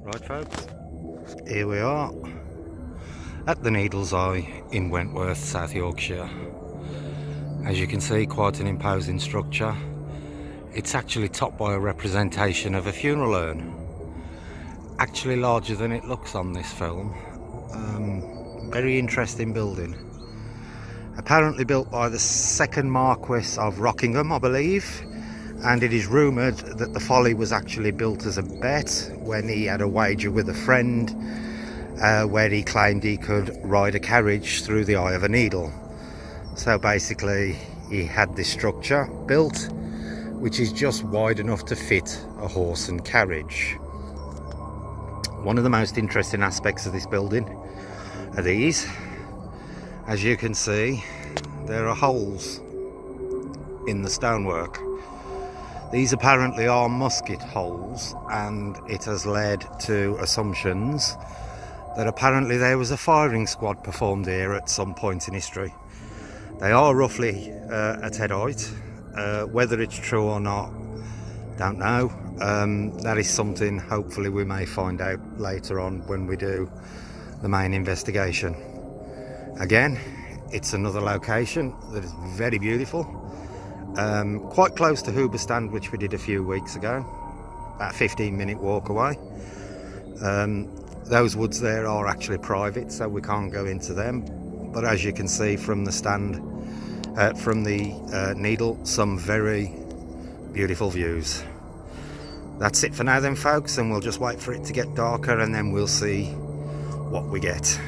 Right folks, here we are at the Needle's Eye in Wentworth, South Yorkshire. As you can see, quite an imposing structure. It's actually topped by a representation of a funeral urn. Actually larger than it looks on this film. Very interesting building. Apparently built by the second Marquess of Rockingham, I believe. And it is rumoured that the folly was actually built as a bet when he had a wager with a friend where he claimed he could ride a carriage through the eye of a needle. So basically he had this structure built which is just wide enough to fit a horse and carriage. One of the most interesting aspects of this building are these. As you can see, there are holes in the stonework. These apparently are musket holes, and it has led to assumptions that apparently there was a firing squad performed here at some point in history. They are roughly at head height. Whether it's true or not, don't know. That is something hopefully we may find out later on when we do the main investigation. Again, it's another location that is very beautiful. Quite close to Hoobastand, which we did a few weeks ago, about a 15-minute walk away. Those woods there are actually private, so we can't go into them, but as you can see from the stand, from the needle, some very beautiful views. That's it for now then folks, and we'll just wait for it to get darker and then we'll see what we get.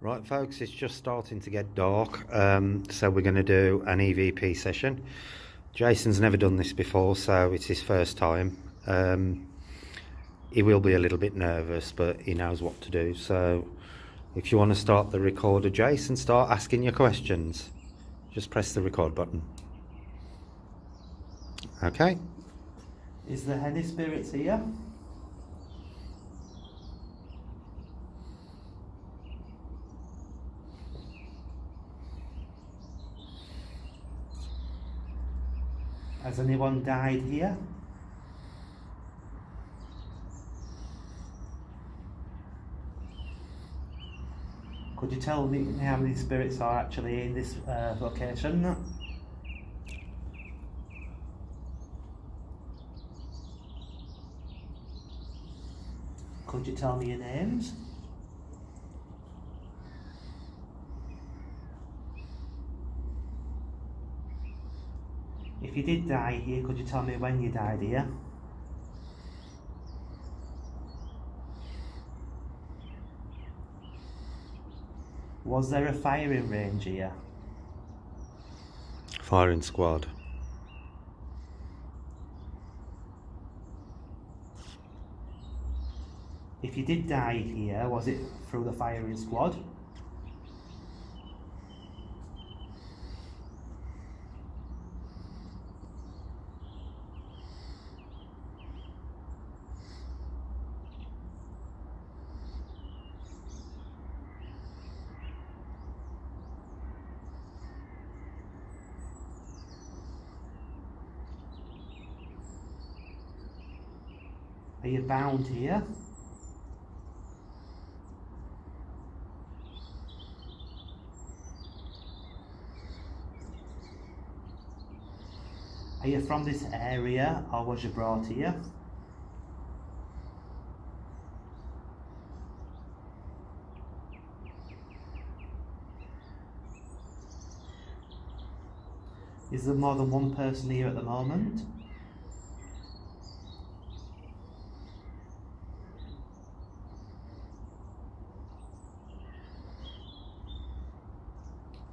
Right folks, it's just starting to get dark, so we're going to do an EVP session. Jason's never done this before, so it's his first time. He will be a little bit nervous, but he knows what to do. So if you want to start the recorder, Jason, start asking your questions. Just press the record button. Okay. Is there any spirits here? Has anyone died here? Could you tell me how many spirits are actually in this location? Could you tell me your names? If you did die here, could you tell me when you died here? Was there a firing range here? Firing squad. If you did die here, was it through the firing squad? Are you bound here? Are you from this area, or was you brought here? Is there more than one person here at the moment?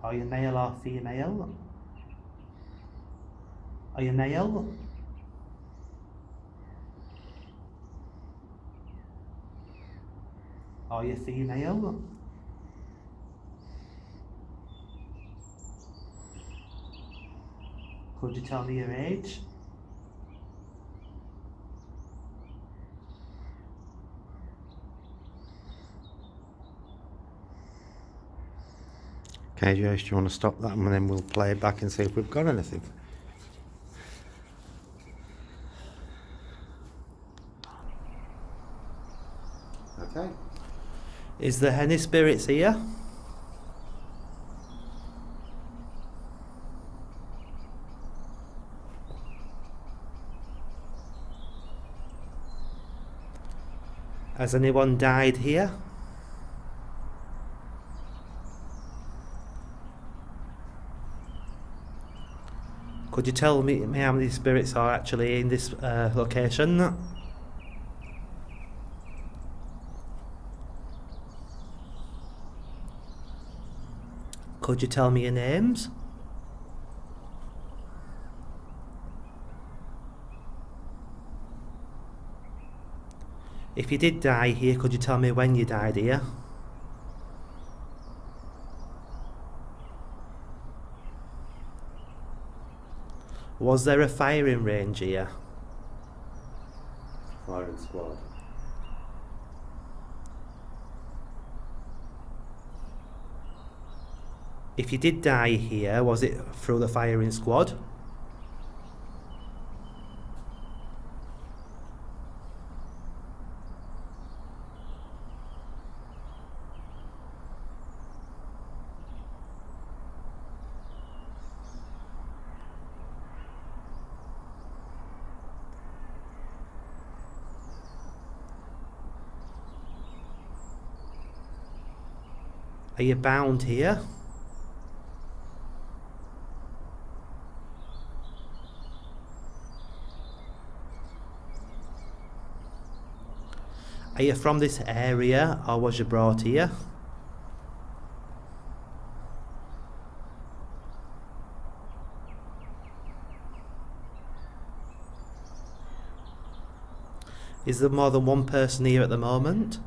Are you male or female? Are you male? Are you female? Could you tell me your age? Okay, Joyce, do you want to stop that and then we'll play it back and see if we've got anything? Okay. Is there any spirits here? Has anyone died here? Could you tell me how many spirits are actually in this location? Could you tell me your names? If you did die here, could you tell me when you died here? Was there a firing range here? Firing squad. If you did die here, was it through the firing squad? Are you bound here? Are you from this area or was you brought here? Is there more than one person here at the moment?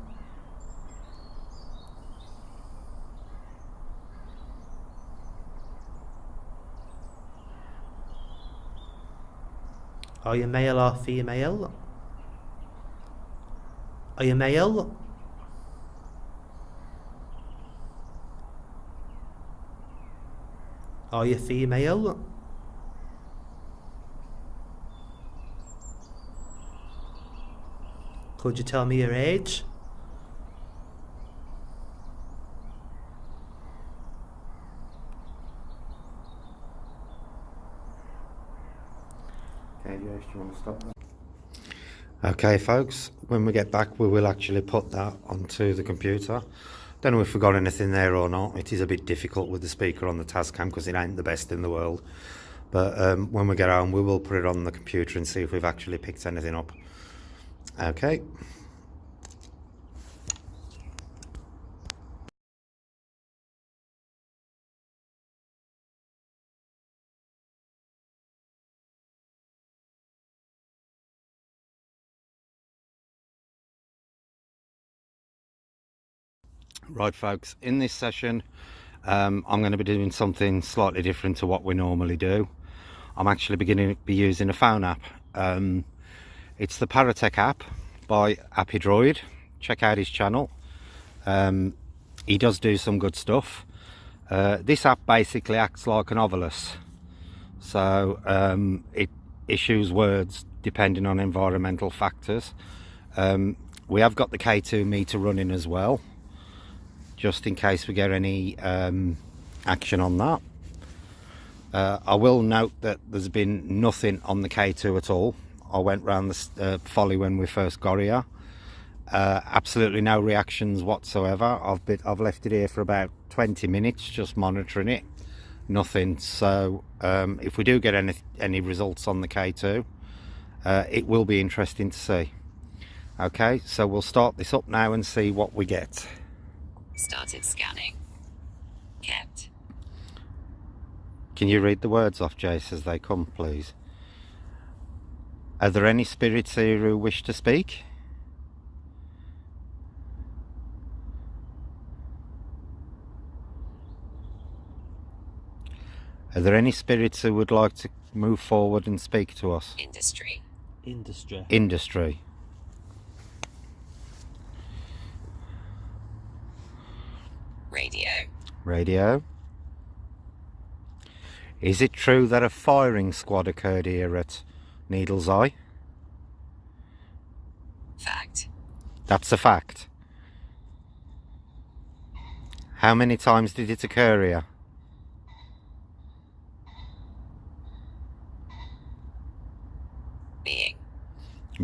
Are you male or female? Are you male? Are you female? Could you tell me your age? Okay, Joyce, do you want to stop that? Okay, folks, when we get back, we will actually put that onto the computer. Don't know if we got anything there or not. It is a bit difficult with the speaker on the Tascam because it ain't the best in the world. But when we get home, we will put it on the computer and see if we've actually picked anything up. Okay. Right, folks, in this session I'm going to be doing something slightly different to what we normally do. I'm actually beginning to be using a phone app. It's the Para Tek app by AppyDroid. Check out his channel. He does do some good stuff. This app basically acts like an ovilus, so it issues words depending on environmental factors. We have got the K2 meter running as well, just in case we get any action on that. I will note that there's been nothing on the K2 at all. I went round the folly when we first got here. Absolutely no reactions whatsoever. I've left it here for about 20 minutes just monitoring it. Nothing. So if we do get any results on the K2, it will be interesting to see. Okay, so we'll start this up now and see what we get. Started scanning. Kept. Can you read the words off, Jace, as they come, please? Are there any spirits here who wish to speak? Are there any spirits who would like to Move forward and speak to us. Industry. Industry. Industry. Radio. Radio. Is it true that a firing squad occurred here at Needle's Eye? Fact. That's a fact. How many times did it occur here? Being.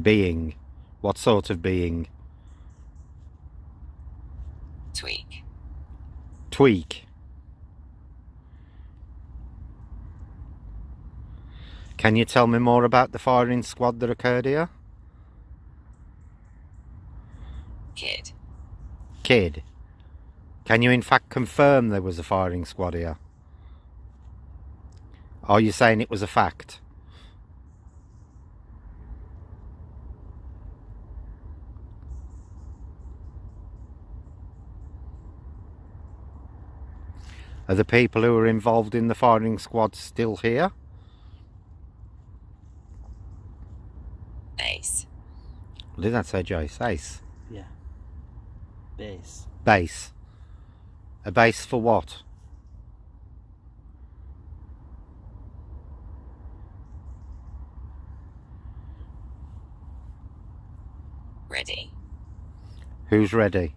Being. What sort of being? Tweak. Tweak. Can you tell me more about the firing squad that occurred here? Kid. Kid. Can you in fact confirm there was a firing squad here? Are you saying it was a fact? Are the people who were involved in the firing squad still here? Base. Did that say Jace? Ace? Yeah. Base. Base. A base for what? Ready. Who's ready?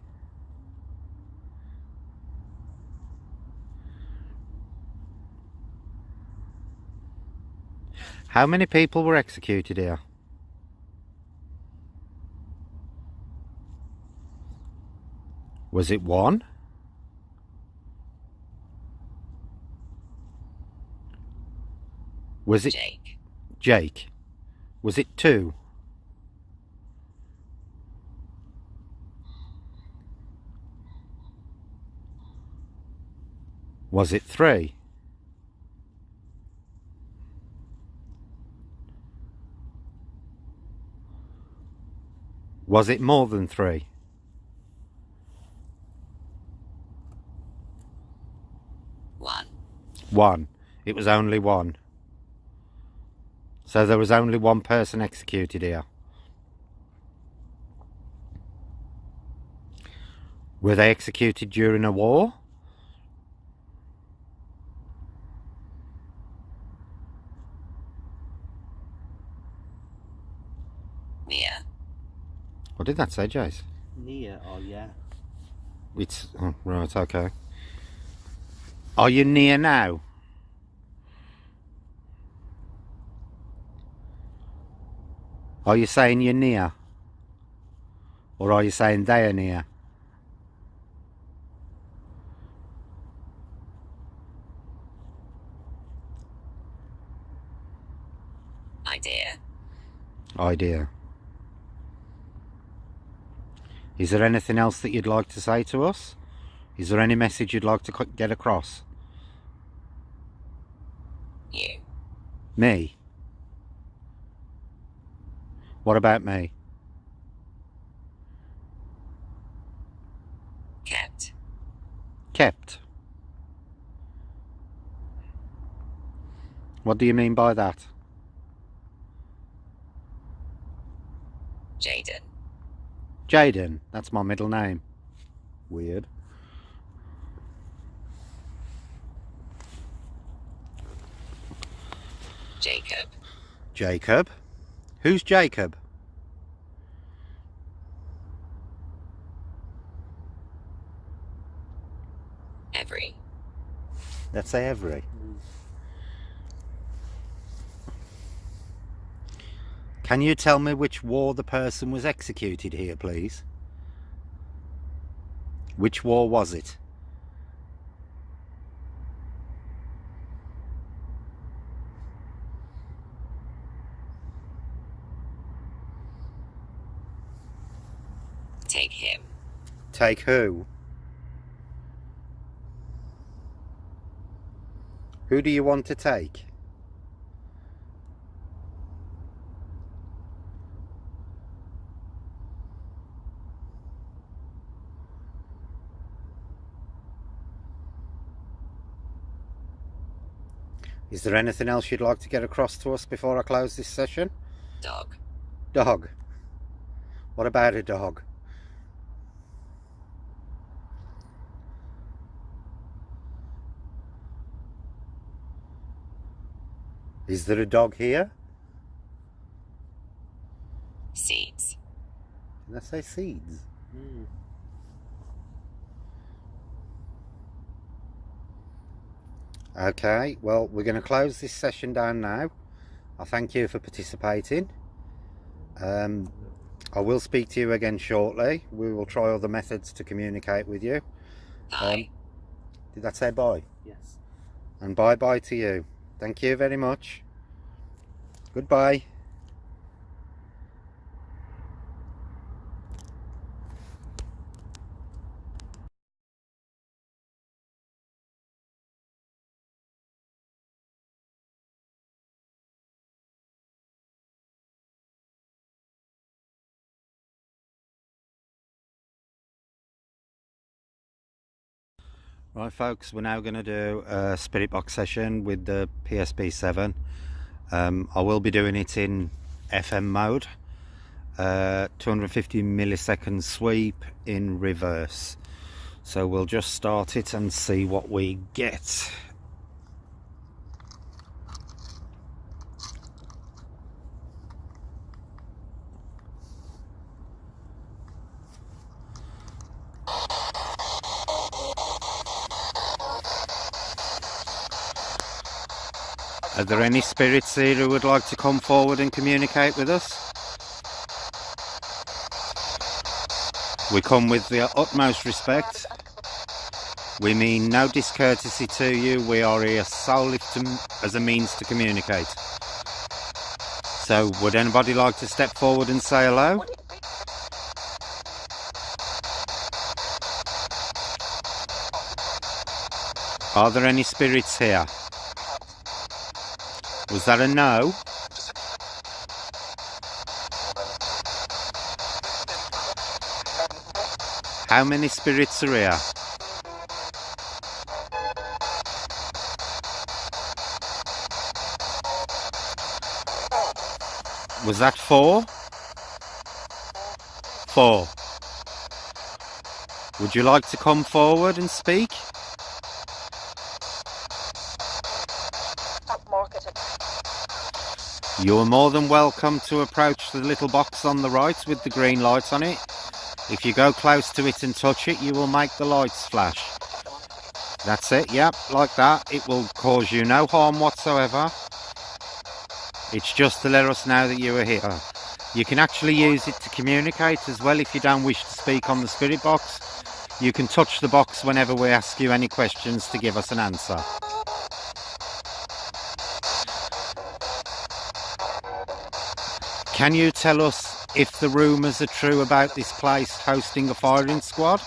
How many people were executed here? Was it one? Was it Jake. Jake? Was it two? Was it three? Was it more than three? One. One. It was only one. So there was only one person executed here. Were they executed during a war? Near. What did that say, Jace? Near or yeah? It's... oh, right, okay. Are you near now? Are you saying you're near? Or are you saying they are near? Idea. Idea. Is there anything else that you'd like to say to us? Is there any message you'd like to get across? You. Me? What about me? Kept. Kept. What do you mean by that? Jaden. Jaden. That's my middle name. Weird. Jacob. Jacob. Who's Jacob? Every. Let's say every. Can you tell me which war the person was executed here, please? Which war was it? Take him. Take who? Who do you want to take? Is there anything else you'd like to get across to us before I close this session? Dog. Dog. What about a dog? Is there a dog here? Seeds. Did I say seeds? Okay, well, we're going to close this session down now. I thank you for participating. I will speak to you again shortly. We will try other methods to communicate with you. Bye. Did that say bye? Yes. And bye-bye to you. Thank you very much. Goodbye. Right folks, we're now going to do a spirit box session with the PSP7. I will be doing it in FM mode, 250 millisecond sweep in reverse. So we'll just start it and see what we get. Are there any spirits here who would like to come forward and communicate with us? We come with the utmost respect. We mean no discourtesy to you. We are here solely as a means to communicate. So would anybody like to step forward and say hello? Are there any spirits here? Was that a no? How many spirits are here? Was that 4? 4. Would you like to come forward and speak? You are more than welcome to approach the little box on the right with the green light on it. If you go close to it and touch it, you will make the lights flash. That's it, yep, like that. It will cause you no harm whatsoever. It's just to let us know that you are here. You can actually use it to communicate as well if you don't wish to speak on the spirit box. You can touch the box whenever we ask you any questions to give us an answer. Can you tell us if the rumours are true about this place hosting a firing squad?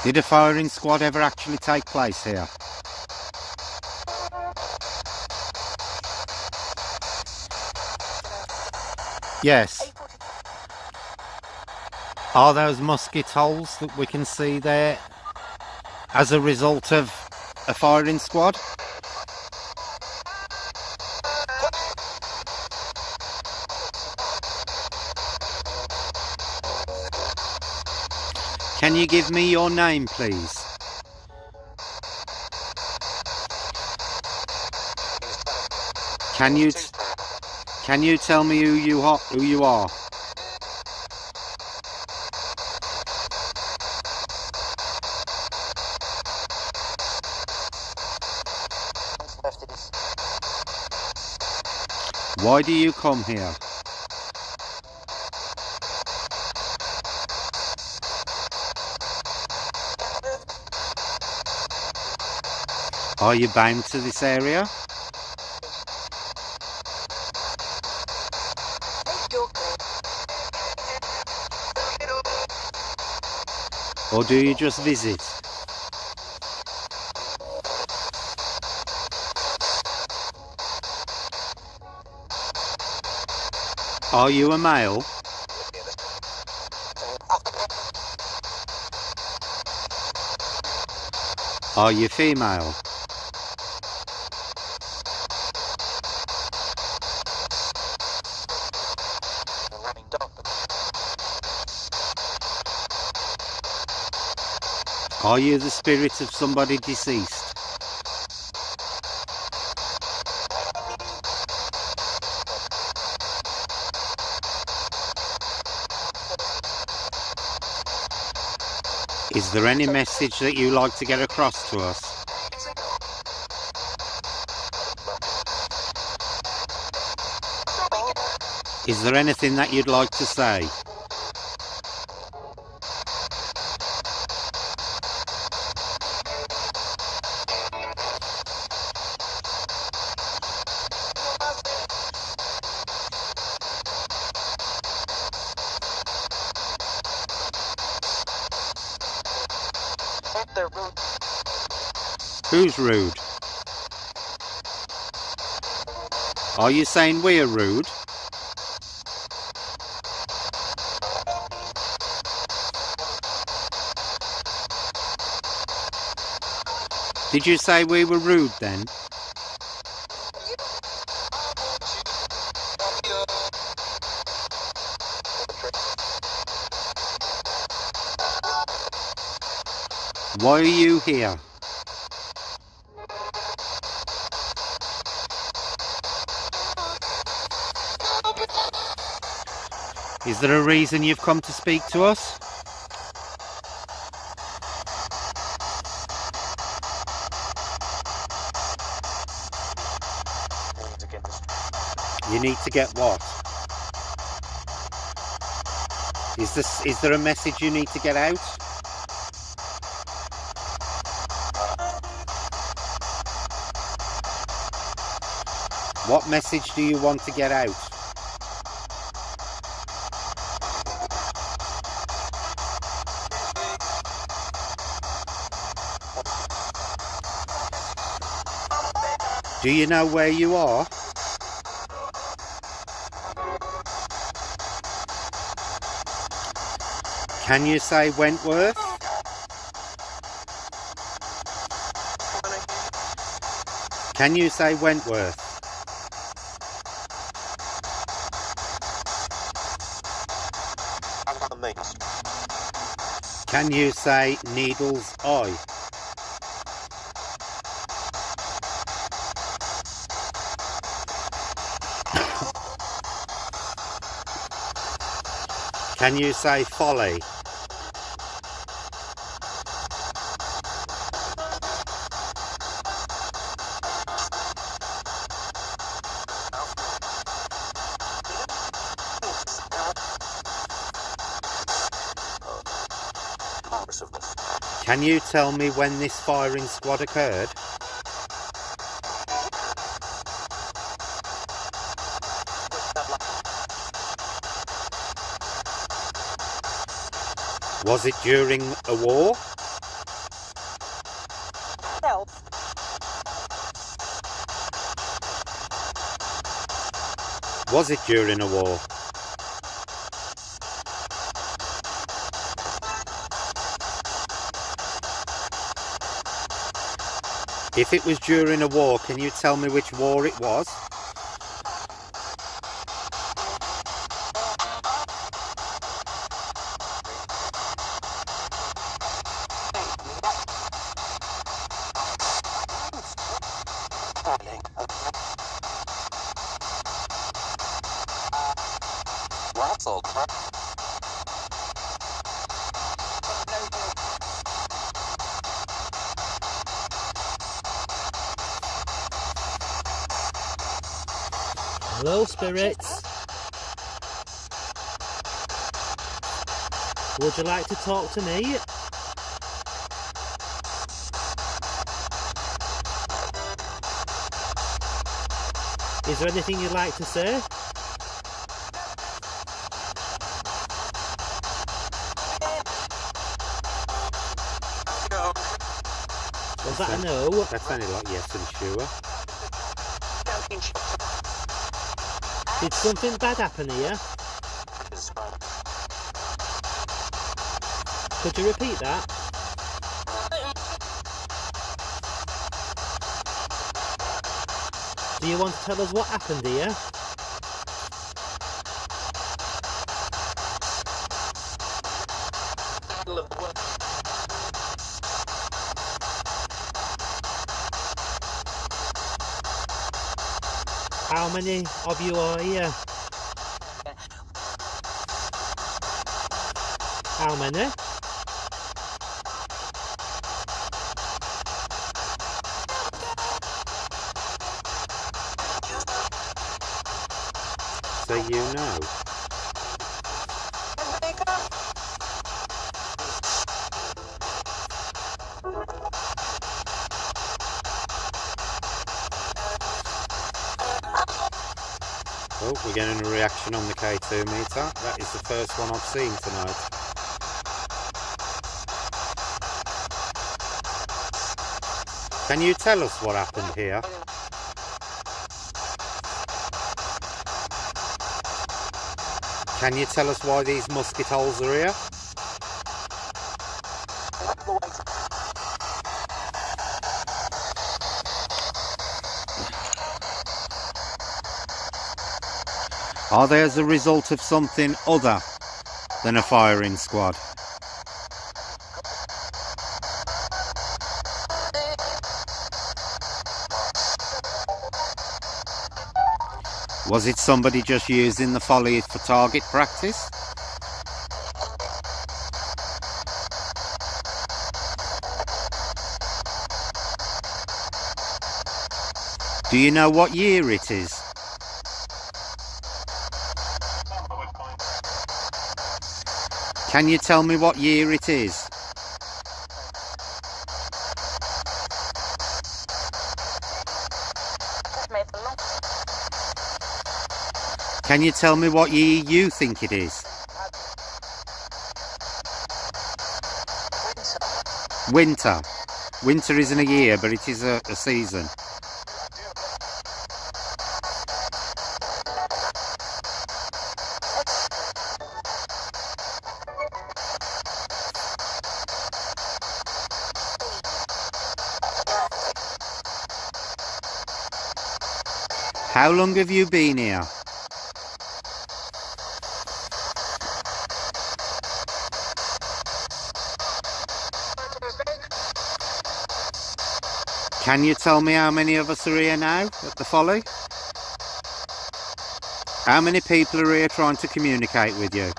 Did a firing squad ever actually take place here? Yes. Are those musket holes that we can see there as a result of a firing squad? Can you give me your name, please? Can you tell me who you are? Why do you come here? Are you bound to this area? Or do you just visit? Are you a male? Are you female? Are you the spirit of somebody deceased? Is there any message that you like to get across to us? Is there anything that you'd like to say? Who's rude? Are you saying we're rude? Did you say we were rude then? Why are you here? Is there a reason you've come to speak to us? You need to get what? Is there a message you need to get out? What message do you want to get out? Do you know where you are? Can you say Wentworth? Can you say Wentworth? Can you say Needle's Eye? Can you say folly? Can you tell me when this firing squad occurred? Was it during a war? No. Was it during a war? If it was during a war, can you tell me which war it was? Hello, spirits. Would you like to talk to me? Is there anything you'd like to say? Was that a no? That sounded like yes and sure. Did something bad happen here? Could you repeat that? Do you want to tell us what happened here? How many of you are here? How many? So you know. Oh, we're getting a reaction on the K2 meter. That is the first one I've seen tonight. Can you tell us what happened here? Can you tell us why these musket holes are here? Are they as a result of something other than a firing squad? Was it somebody just using the folly for target practice? Do you know what year it is? Can you tell me what year it is? Can you tell me what year you think it is? Winter. Winter isn't a year, but it is a season. How long have you been here? Can you tell me how many of us are here now at the folly? How many people are here trying to communicate with you?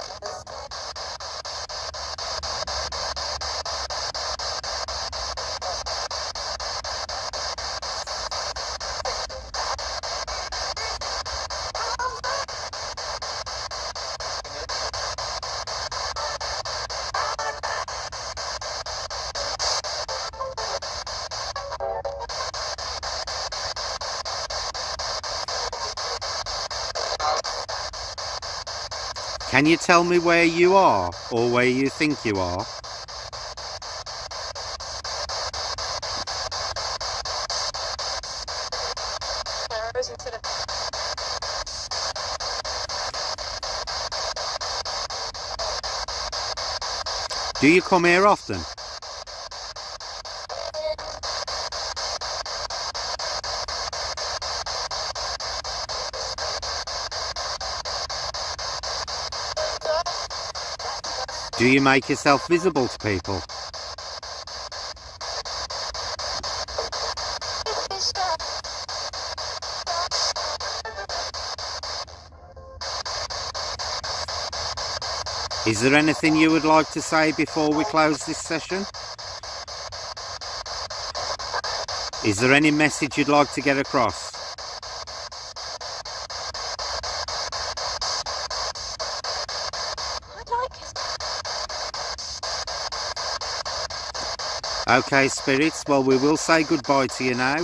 Can you tell me where you are, or where you think you are? Do you come here often? Do you make yourself visible to people? Is there anything you would like to say before we close this session? Is there any message you'd like to get across? Okay, spirits, well, we will say goodbye to you now.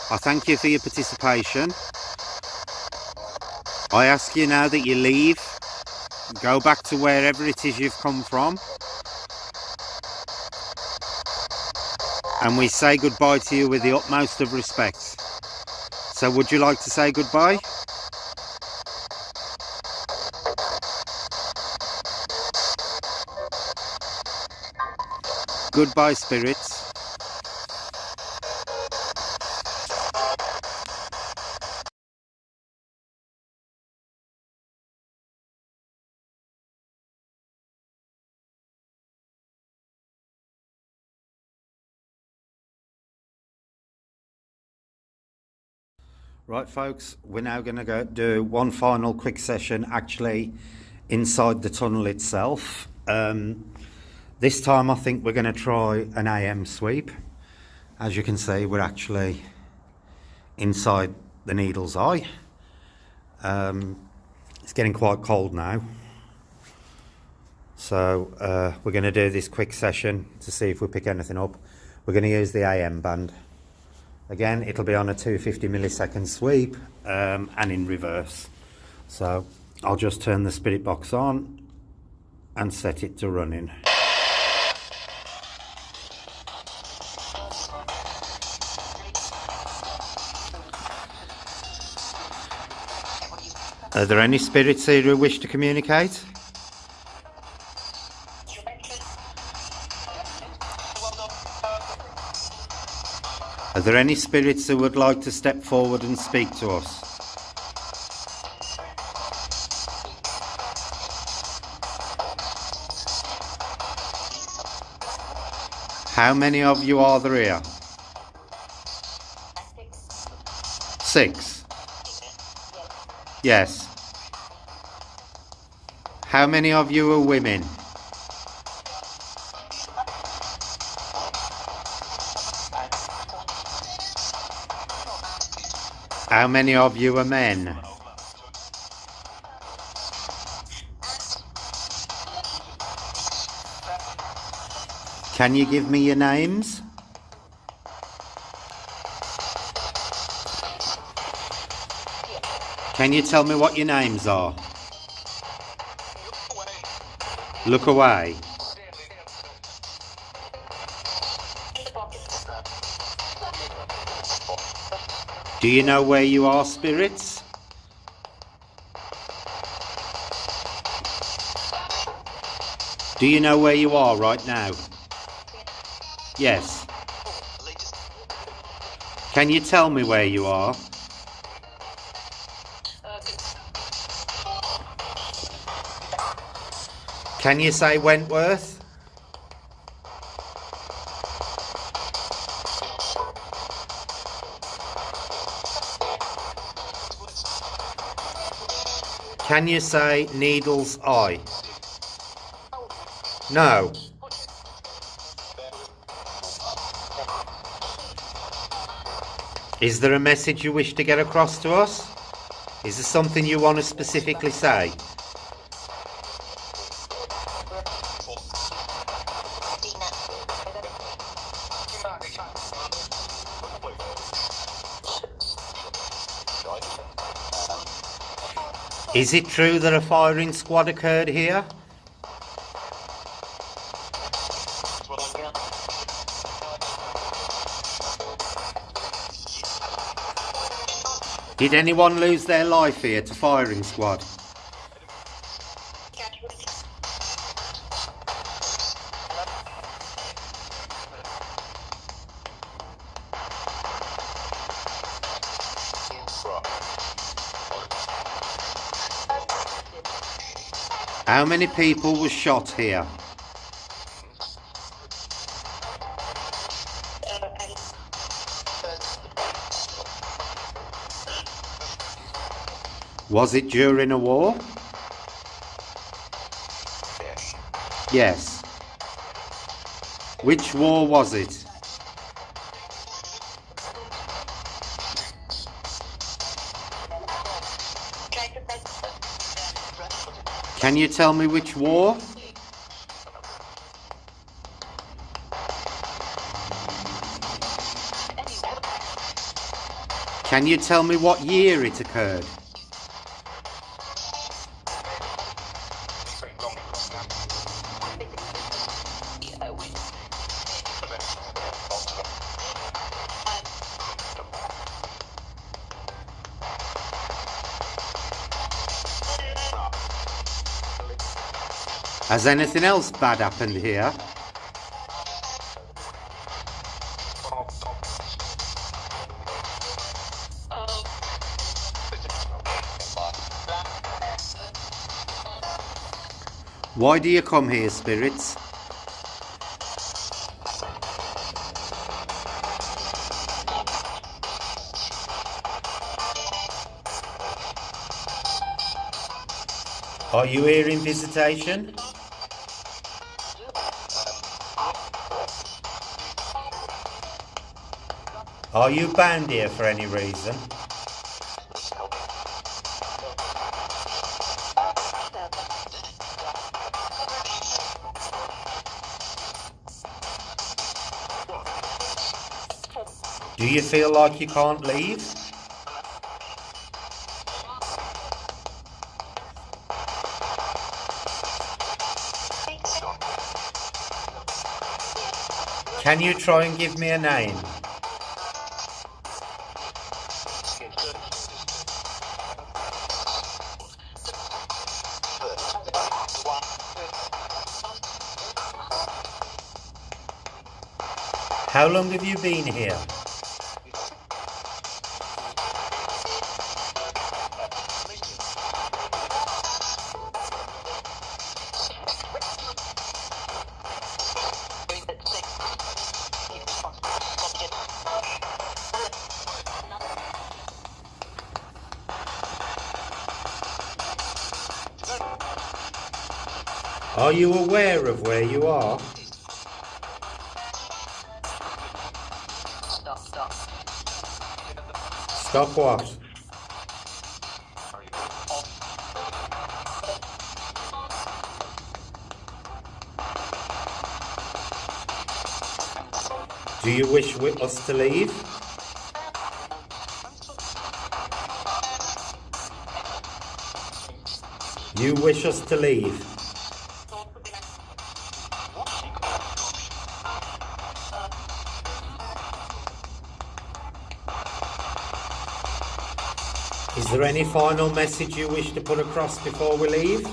I thank you for your participation. I ask you now that you leave, go back to wherever it is you've come from, and we say goodbye to you with the utmost of respect. So would you like to say goodbye? Goodbye, spirits. Right, folks, we're now going to go do one final quick session actually inside the tunnel itself. This time I think we're going to try an AM sweep. As you can see, we're actually inside the needle's eye. It's getting quite cold now, so we're going to do this quick session to see if we pick anything up. We're going to use the AM band. Again, it'll be on a 250 millisecond sweep and in reverse. So I'll just turn the spirit box on and set it to running. Are there any spirits here who wish to communicate? Are there any spirits who would like to step forward and speak to us? How many of you are there here? 6? Yes. How many of you are women? How many of you are men? Can you give me your names? Can you tell me what your names are? Look away. Do you know where you are, spirits? Do you know where you are right now? Yes. Can you tell me where you are? Can you say Wentworth? Can you say Needle's Eye? No. Is there a message you wish to get across to us? Is there something you want to specifically say? Is it true that a firing squad occurred here? Did anyone lose their life here to firing squad? How many people were shot here? Was it during a war? Yes. Which war was it? Can you tell me which war? Can you tell me what year it occurred? Has anything else bad happened here? Why do you come here, spirits? Are you here in visitation? Are you bound here for any reason? Do you feel like you can't leave? Can you try and give me a name? How long have you been here? Are you aware of where you are? Stop what? Do you wish us to leave? You wish us to leave? Is there any final message you wish to put across before we leave?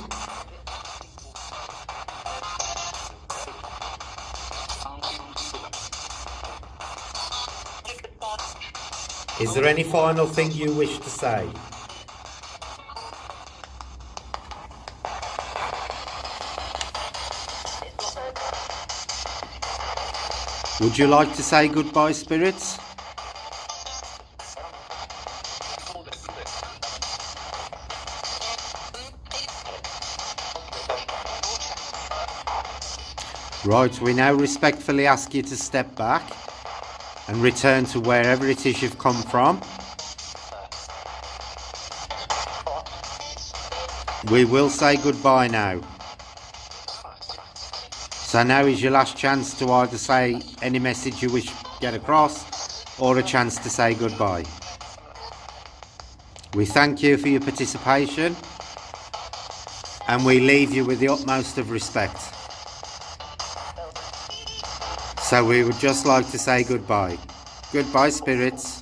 Is there any final thing you wish to say? Would you like to say goodbye, spirits? Right, we now respectfully ask you to step back and return to wherever it is you've come from. We will say goodbye now. So now is your last chance to either say any message you wish to get across or a chance to say goodbye. We thank you for your participation and we leave you with the utmost of respect. So we would just like to say goodbye. Goodbye, spirits.